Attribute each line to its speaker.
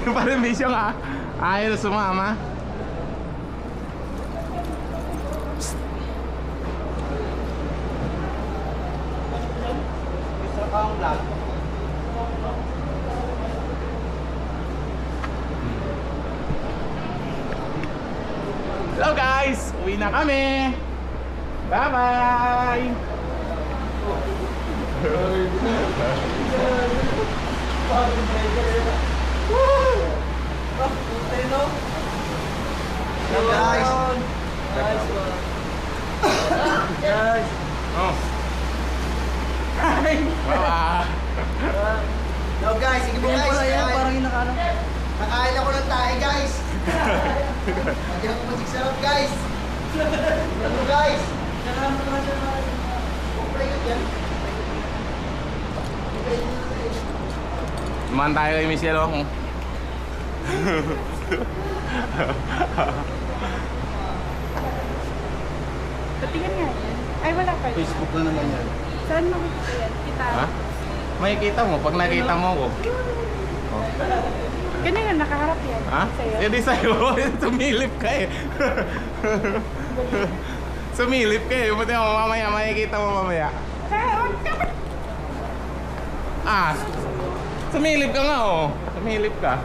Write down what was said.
Speaker 1: Yung parang bisyo nga. Ayaw na sumama. Hello guys! Uwi na kami! Bye-bye!
Speaker 2: Hello guys. Guys.
Speaker 1: Oh. Hi! Wow!
Speaker 2: Hello guys, sige po guys.
Speaker 3: Parang inakala.
Speaker 2: Nakain ako ng tayo guys. Lagyan ako masig sarap guys. Hello guys.
Speaker 1: Dumaan tayo kay Michelle, oh.
Speaker 4: Patingin nga yan. Ay, wala pa.
Speaker 2: Facebook na naman yan.
Speaker 4: Saan makikita yan? Kita.
Speaker 1: Ha? Makikita mo pag nakita mo ko. Oh.
Speaker 4: Ganun nga, nakaharap yan.
Speaker 1: Ha?
Speaker 4: Sa'yo.
Speaker 1: Eh di sa'yo, sumilip ka eh. Sumilip ka eh. Buti mo mamaya, makikita mo mamaya. Ah, sumilip ka nga oh. Sumilip ka.